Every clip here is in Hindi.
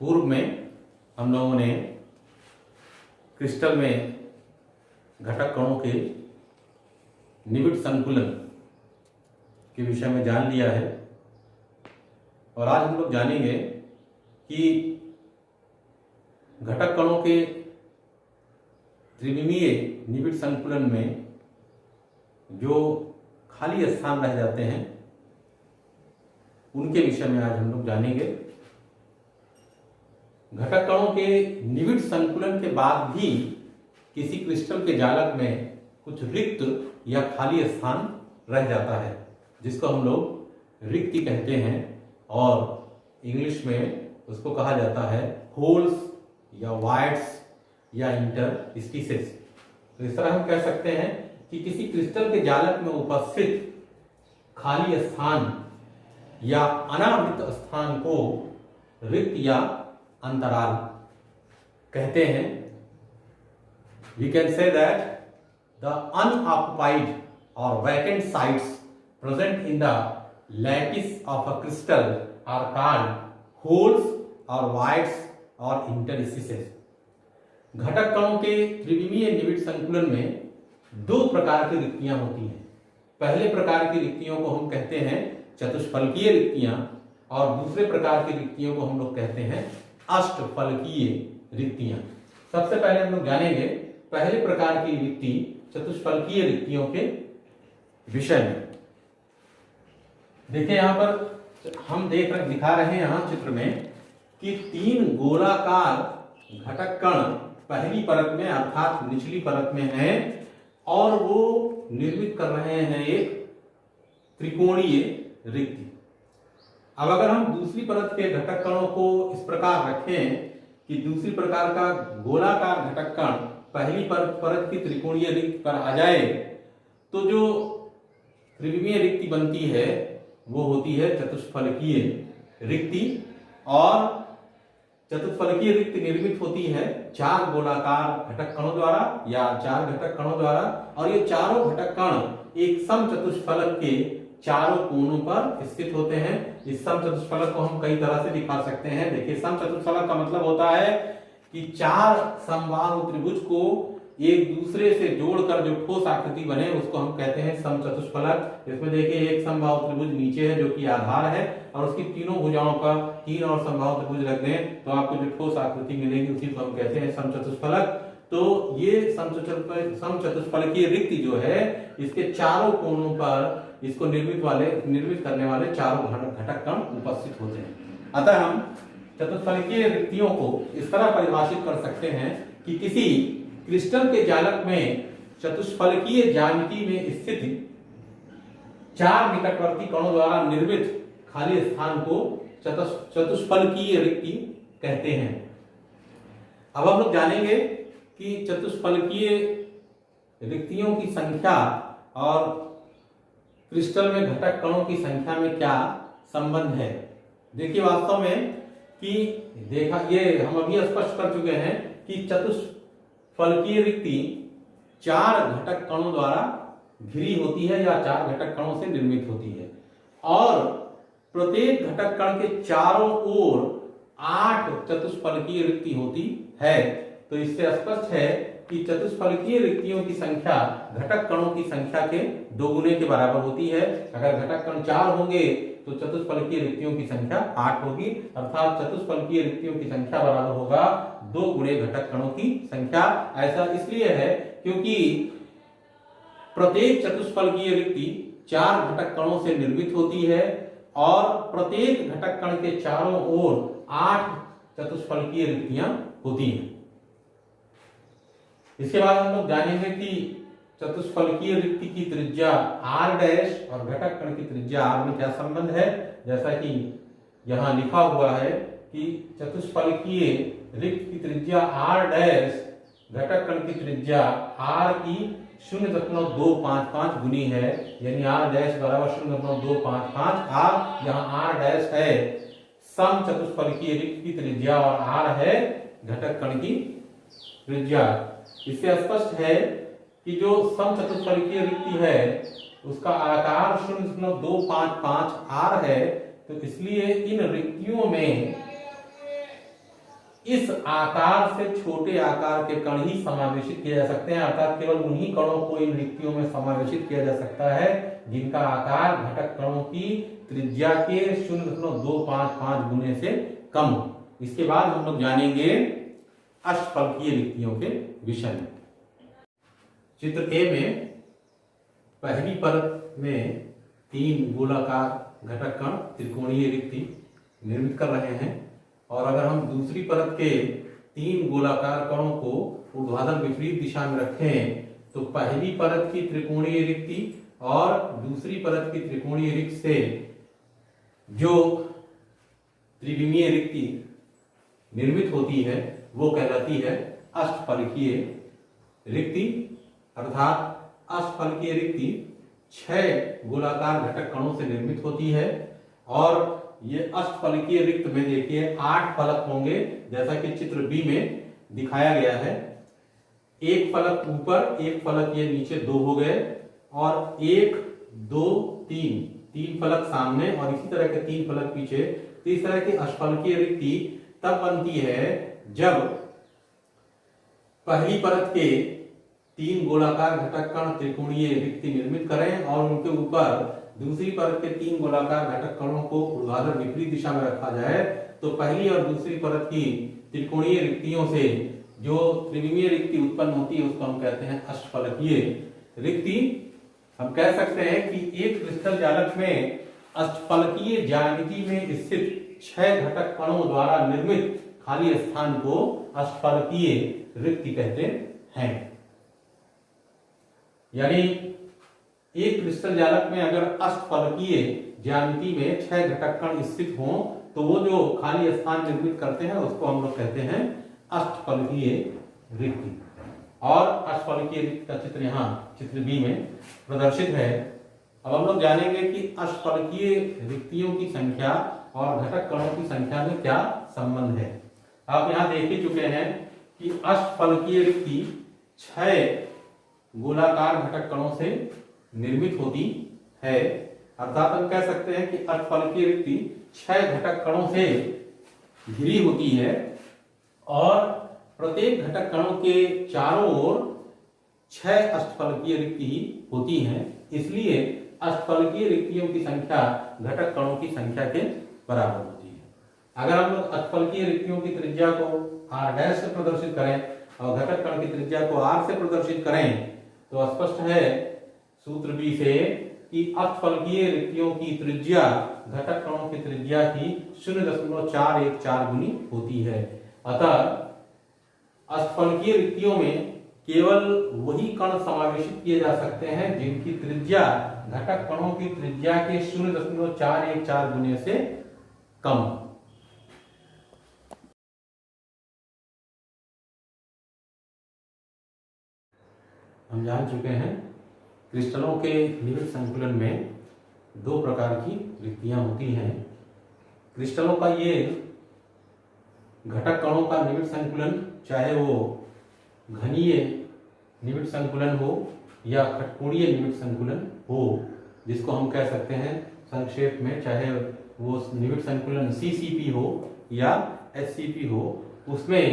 पूर्व में हम लोगों ने क्रिस्टल में घटक कणों के निबिड़ संकुलन के विषय में जान लिया है और आज हम लोग जानेंगे कि घटक कणों के त्रिविमीय निबिड़ संकुलन में जो खाली स्थान रह जाते हैं उनके विषय में आज हम लोग जानेंगे। घटक कणों के निबिड़ संकुलन के बाद भी किसी क्रिस्टल के जालक में कुछ रिक्त या खाली स्थान रह जाता है जिसको हम लोग रिक्ति कहते हैं और इंग्लिश में उसको कहा जाता है होल्स या वाइड्स या इंटरस्टिसेस। तो इस तरह हम कह सकते हैं कि किसी क्रिस्टल के जालक में उपस्थित खाली स्थान या अनावृत स्थान को रिक्त या अंतराल कहते हैं। We can say that the unoccupied or vacant sites present in the lattice of a crystal are called holes or voids or interstices। घटक कणों के त्रिविमीय निबिड़ संकुलन में दो प्रकार की रिक्तियां होती हैं। पहले प्रकार की रिक्तियों को हम कहते हैं चतुष्फलकीय रिक्तियां और दूसरे प्रकार की रिक्तियों को हम लोग कहते हैं अष्टफलकीय रिक्तियां। सबसे पहले हम लोग जानेंगे पहले प्रकार की रिक्ति चतुष्फलकीय रिक्तियों के विषय में। देखिए यहां पर हम दिखा रहे हैं यहां चित्र में कि तीन गोलाकार घटक कण पहली परत में अर्थात निचली परत में हैं और वो निर्मित कर रहे हैं एक त्रिकोणीय रिक्ति। अब अगर हम दूसरी परत के घटक कणों को इस प्रकार रखें कि दूसरी प्रकार का गोलाकार घटक कण पहली परत की त्रिकोणीय रिक्ति पर आ जाए तो जो त्रिविमीय रिक्ति बनती है वो होती है चतुष्फलकीय रिक्ति। और चतुष्फलकीय रिक्ति निर्मित होती है चार गोलाकार घटक कणों द्वारा या चार घटक कणों द्वारा और ये चारों घटक कण एक समचतुष्फलक के चारों कोनों पर स्थित होते हैं। इस समचतुष्फलक को हम कई तरह से दिखा सकते हैं। देखिए समचतुष्फलक का मतलब होता है कि चार समबाहु त्रिभुज को एक दूसरे से जोड़कर जो ठोस आकृति बने उसको हम कहते हैं समचतुष्फलक। इसमें देखिए एक समबाहु त्रिभुज नीचे है जो कि आधार है और उसकी तीनों भुजाओं पर तीन और समबाहु त्रिभुज रख दें तो आपको जो ठोस आकृति मिलेगी उसी को हम कहते हैं समचतुष्फलक। तो ये समचतुष्फलकीय रिक्ति जो है इसके चारों कोनों पर इसको निर्मित करने वाले चारों घटक कण उपस्थित होते हैं। अतः हम चतुष्फलकीय रिक्तियों को इस तरह परिभाषित कर सकते हैं कि किसी क्रिस्टल के जालक में चतुष्फलकीय ज्यामिति में स्थित चार निकटवर्ती कणों द्वारा निर्मित खाली स्थान को चतुष्फलकीय रिक्ति कहते हैं। अब हम लोग जानेंगे कि चतुष्फलकीय रिक्तियों की संख्या और क्रिस्टल में घटक कणों की संख्या में क्या संबंध है। देखिए वास्तव में कि ये हम अभी स्पष्ट कर चुके हैं कि चतुष्फलकीय रिक्ति चार घटक कणों द्वारा घिरी होती है या चार घटक कणों से निर्मित होती है और प्रत्येक घटक कण के चारों ओर 8 चतुष्फलकीय रिक्ति होती है। तो इससे स्पष्ट है कि चतुष्फलकीय रिक्तियों की संख्या घटक कणों की संख्या के दोगुने के बराबर होती है। अगर घटक कण 4 होंगे तो चतुष्फलकीय रिक्तियों की संख्या 8 होगी अर्थात चतुष्फलकीय रिक्तियों की संख्या बराबर होगा 2 गुणे घटक कणों की संख्या। ऐसा इसलिए है क्योंकि प्रत्येक चतुष्फलकीय रिक्ति 4 घटक कणों से निर्मित होती है और प्रत्येक घटक कण के चारों ओर 8 चतुष्फलकीय रिक्तियां होती हैं। इसके बाद हम लोग जानेंगे कि चतुष्फलकीय रिक्ति की त्रिज्या r डैश और घटक कण की त्रिज्या r में क्या संबंध है। जैसा कि यहाँ लिखा हुआ है कि चतुष्फलकीय रिक्ति की त्रिज्या r डैश घटक कण की त्रिज्या r की 0.255 गुनी है यानी r डैश बराबर 0.255। r यहाँ r डैश है सम चतुष्फलकीय रिक्ति की त्रिज्या और r है घटक कण की त्रिज्या। इससे स्पष्ट है कि जो समचतुष्फलकीय रिक्ति है उसका आकार 0.255 r है। तो इसलिए इन रिक्तियों में इस आकार से छोटे आकार के कण ही समावेशित किए जा सकते हैं, अर्थात केवल उन्हीं कणों को इन रिक्तियों में समावेशित किया जा सकता है जिनका आकार घटक कणों की त्रिज्या के 0.255 गुने से कम हो। इसके बाद हम लोग जानेंगे अष्टफलकीय रिक्तियों के विषय में। चित्र ए में पहली परत में 3 गोलाकार घटक कण त्रिकोणीय रिक्ति निर्मित कर रहे हैं, और अगर हम दूसरी परत के 3 गोलाकार कणों को ऊर्ध्वाधर विपरीत दिशा में रखें तो पहली परत की त्रिकोणीय रिक्ति और दूसरी परत की त्रिकोणीय रिक्ति से जो त्रिविमीय रिक्ति निर्मित होती है वो कहलाती है अष्टफलकीय रिक्ति। अर्थात अष्टफलकीय रिक्ति 6 गोलाकार घटक कणों से निर्मित होती है, और ये अष्टफलकीय रिक्त में देखिए 8 फलक होंगे, जैसा कि चित्र बी में दिखाया गया है। एक फलक ऊपर, एक फलक ये नीचे 2 हो गए, और 1 2 3 फलक सामने और इसी तरह के 3 फलक पीछे। तो इस तरह की अष्टफलकीय रिक्ति तब बनती है जब पहली परत के 3 गोलाकार घटक कण त्रिकोणीय रिक्ति निर्मित करें और उनके ऊपर दूसरी परत के 3 गोलाकार घटक कणों को ऊर्ध्वाधर विपरीत दिशा में रखा जाए, तो पहली और दूसरी परत की त्रिकोणीय रिक्तियों से जो त्रिविमीय रिक्ति उत्पन्न होती है उसको हम कहते हैं अष्टफलकीय रिक्ति। हम कह सकते हैं कि एक क्रिस्टल जालक में अष्टफलकीय ज्यामिति में स्थित 6 घटक कणों द्वारा निर्मित खाली स्थान को अष्टफलकीय रिक्ति कहते हैं। यानी एक क्रिस्टल जालक में अगर अष्टफलकीय ज्यामिति में 6 घटक कण स्थित हों तो वो जो खाली स्थान निर्मित करते हैं उसको हम लोग कहते हैं अष्टफलकीय रिक्ति। और अष्टफलकीय रिक्ति का चित्र यहाँ चित्र बी में प्रदर्शित है। अब हम लोग जानेंगे कि अष्टफलकीय रिक्तियों की संख्या और घटक कणों की संख्या में क्या संबंध है। आप यहाँ देख ही चुके हैं कि अष्टफलकीय रिक्ति 6 गोलाकार घटक कणों से निर्मित होती है। अर्थात हम कह सकते हैं कि अष्टफलकीय रिक्ति 6 घटक कणों से घिरी होती है, और प्रत्येक घटक कणों के चारों ओर 6 अष्टफलकीय रिक्ति ही होती हैं। इसलिए अष्टफलकीय रिक्तियों की संख्या घटक कणों की संख्या के बराबर होती है। अगर हम लोग अष्टफलकीय रिक्तियों की त्रिज्या को r' से प्रदर्शित करें और घटक कण की त्रिज्या को r से प्रदर्शित करें तो स्पष्ट है सूत्र बी से कि अष्टफलकीय रिक्तियों की त्रिज्या घटक कणों की त्रिज्या की 0.414 गुनी होती है। अतः अष्टफलकीय रिक्तियों में केवल वही कण समावेशित किए जा सकते हैं जिनकी त्रिज्या घटक कणों की त्रिज्या के 0.414 गुने से कम। हम जान चुके हैं क्रिस्टलों के निविड़ संकुलन में 2 प्रकार की रिक्तियां होती हैं। क्रिस्टलों का ये घटक कणों का निविड़ संकुलन चाहे वो घनीय निविड़ संकुलन हो या खटकोणीय निविड़ संकुलन हो, जिसको हम कह सकते हैं संक्षेप में चाहे वो निविड़ संकुलन CCP हो या SCP हो, उसमें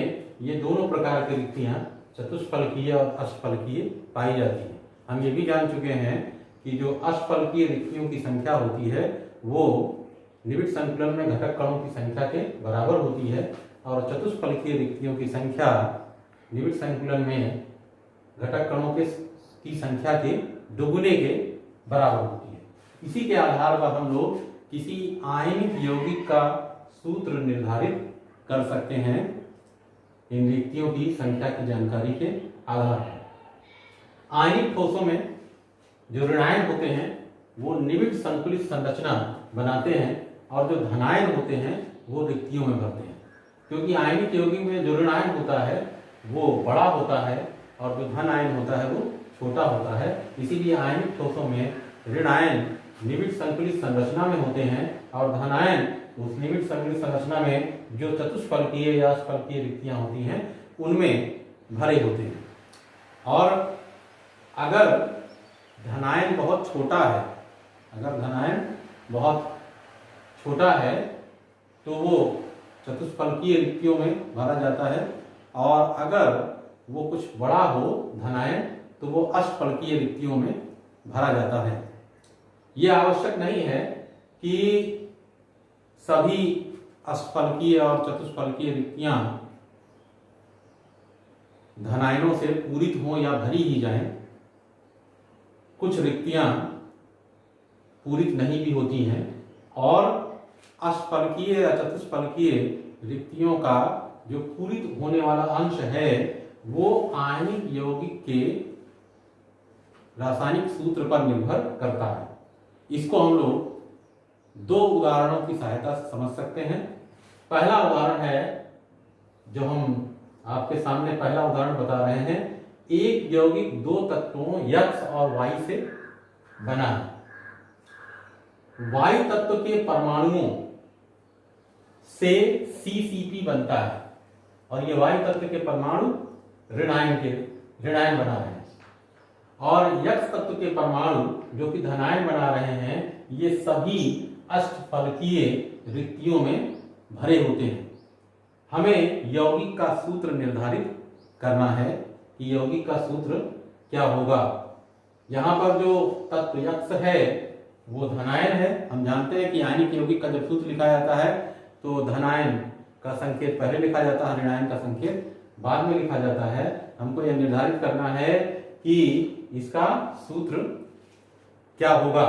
ये दोनों प्रकार की रिक्तियां चतुष्फलकीय और अष्टफलकीय पाई जाती हैं। हम ये भी जान चुके हैं कि जो अष्टफलकीय रिक्तियों की संख्या होती है वो निविड़ संकुलन में घटक कणों की संख्या के बराबर होती है, और चतुष्फलकीय रिक्तियों की संख्या निविड़ संकुलन में घटक कणों की संख्या के दोगुने के बराबर होती है। इसी के आधार पर हम लोग किसी आयनिक यौगिक का सूत्र निर्धारित कर सकते हैं इन रिक्तियों की संख्या की जानकारी के आधार पर। आयनिक ठोसों में जो ऋणायन होते हैं वो निविड़ संकुलित संरचना बनाते हैं, और जो धनायन होते हैं वो रिक्तियों में भरते हैं। क्योंकि आयनिक यौगिक में जो ऋणायन होता है वो बड़ा होता है और जो धन आयन होता है वो छोटा होता है, इसीलिए आयनिक ठोसों में ऋणायन निविड़ संकुलित संरचना में होते हैं और धनायन उस निविड़ संकुलित संरचना में जो चतुष्फलकीय या अष्टफलकीय रिक्तियां होती हैं उनमें भरे होते हैं। और अगर धनायन बहुत छोटा है, अगर धनायन बहुत छोटा है तो वो चतुष्फलकीय रिक्तियों में भरा जाता है, और अगर वो कुछ बड़ा हो धनायन तो वो अष्टफलकीय रिक्तियों में भरा जाता है। ये आवश्यक नहीं है कि सभी अष्टफलकीय और चतुष्फलकीय रिक्तियां धनायनों से पूरित हों या भरी ही जाएं। कुछ रिक्तियां पूरित नहीं भी होती हैं, और अष्टफलकीय या चतुष्फलकीय रिक्तियों का जो पूरित होने वाला अंश है वो आयनिक यौगिक के रासायनिक सूत्र पर निर्भर करता है। इसको हम लोग दो उदाहरणों की सहायता से समझ सकते हैं। पहला उदाहरण है, जो हम आपके सामने पहला उदाहरण बता रहे हैं, एक यौगिक दो तत्वों X और Y से बना है। Y तत्व के परमाणुओं से CCP बनता है, और ये Y तत्व के परमाणु ऋणायन बना रहे हैं, और X तत्व के परमाणु जो कि धनायन बना रहे हैं, ये सभी अष्टफलकीय रिक्तियों में भरे होते हैं। हमें यौगिक का सूत्र निर्धारित करना है कि यौगिक का सूत्र क्या होगा। यहाँ पर जो तत्व X है वो धनायन है। हम जानते हैं कि आयनिक यौगिक का जब सूत्र लिखा जाता है तो धनायन का संकेत पहले लिखा जाता है, ऋणायन का संकेत बाद में लिखा जाता है। हमको यह निर्धारित करना है कि इसका सूत्र क्या होगा।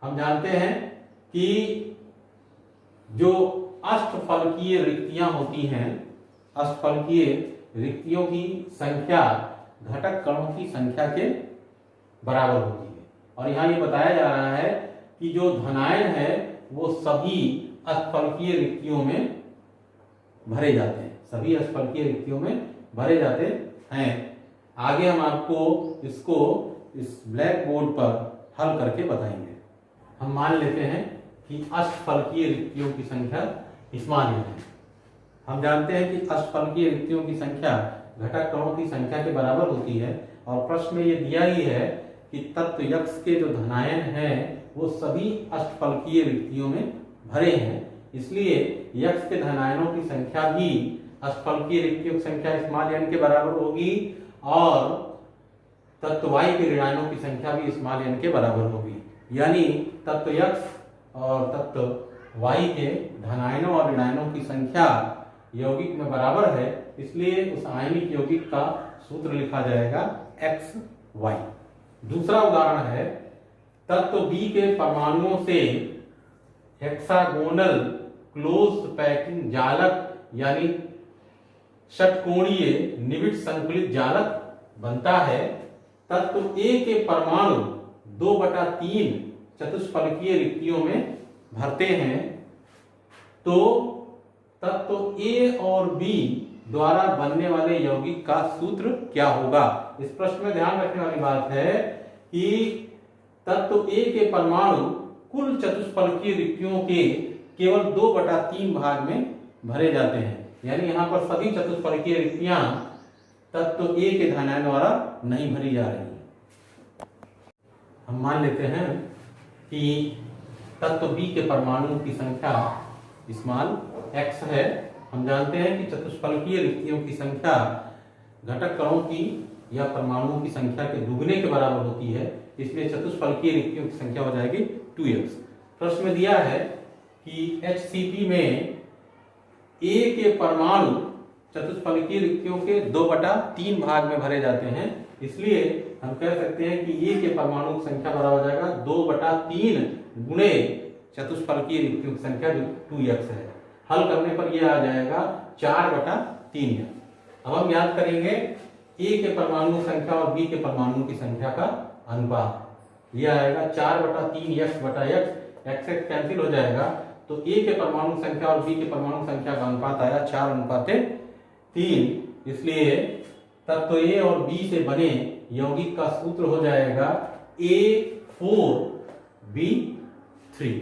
हम जानते हैं कि जो अष्टफलकीय रिक्तियां होती हैं, अष्टफलकीय रिक्तियों की संख्या घटक कणों की संख्या के बराबर होती है, और यहाँ ये बताया जा रहा है कि जो धनायन है वो सभी अष्टफलकीय रिक्तियों में भरे जाते हैं, सभी अष्टफलकीय रिक्तियों में भरे जाते हैं। आगे हम आपको इसको इस ब्लैक बोर्ड पर हल करके बताएंगे। हम मान लेते हैं कि अष्टफलकीय रिक्तियों की संख्या स्मॉल n है। हम जानते हैं कि अष्टफलकीय रिक्तियों की संख्या घटक कणों की संख्या के बराबर होती है, और प्रश्न में ये दिया ही है कि तत्व X के जो धनायन हैं वो सभी अष्टफलकीय रिक्तियों में भरे हैं, इसलिए X के धनायनों की संख्या भी अष्टफलकीय रिक्तियों की संख्या स्मॉल n के बराबर होगी, और तत्व Y के ऋणायनों की संख्या भी स्मॉल n के बराबर होगी। यानी तत्व X और तत्व Y के धनायनों और ऋणायनों की संख्या यौगिक में बराबर है, इसलिए उस आयनिक यौगिक का सूत्र लिखा जाएगा XY। दूसरा उदाहरण है, तत्व B के परमाणुओं से हेक्सागोनल क्लोज्ड पैकिंग जालक यानी षटकोणीय निबिड़ संकुलित जालक बनता है। तत्व A के परमाणु 2/3 चतुष्फलकीय रिक्तियों में भरते हैं, तो तत्व A और B द्वारा बनने वाले यौगिक का सूत्र क्या होगा। इस प्रश्न में ध्यान रखने वाली बात है कि तत्व A के परमाणु कुल चतुष्फलकीय रिक्तियों के केवल 2/3 भाग में भरे जाते हैं, यानी यहाँ पर सभी चतुष्फलकीय रिक्तियां तत्व A के धनायन द्वारा नहीं भरी जा रही। हम मान लेते हैं कि तत्व B के परमाणुओं की संख्या स्मॉल x है। हम जानते हैं कि चतुष्फलकीय रिक्तियों की संख्या घटक कणों की या परमाणुओं की संख्या के दुगने के बराबर होती है, इसलिए चतुष्फलकीय रिक्तियों की संख्या हो जाएगी 2x। प्रश्न में दिया है कि HCP में A के परमाणु चतुष्फलकीय रिक्तियों के 2/3 भाग में भरे जाते हैं, इसलिए हम कह सकते हैं कि A के परमाणु की संख्या बराबर हो जाएगा 2/3 गुणे चतुष्फलकीय रिक्तियों की संख्या जो 2x है। हल करने पर यह आ जाएगा 4/3। अब हम याद करेंगे A के परमाणु की संख्या और B के परमाणु की संख्या का अनुपात। यह आएगा 4/3x/x, x कैंसिल हो जाएगा, तो A के परमाणु संख्या और B के परमाणु संख्या का अनुपात आया 4/3। इसलिए तत्व A और B से बने यौगिक का सूत्र हो जाएगा A4B3।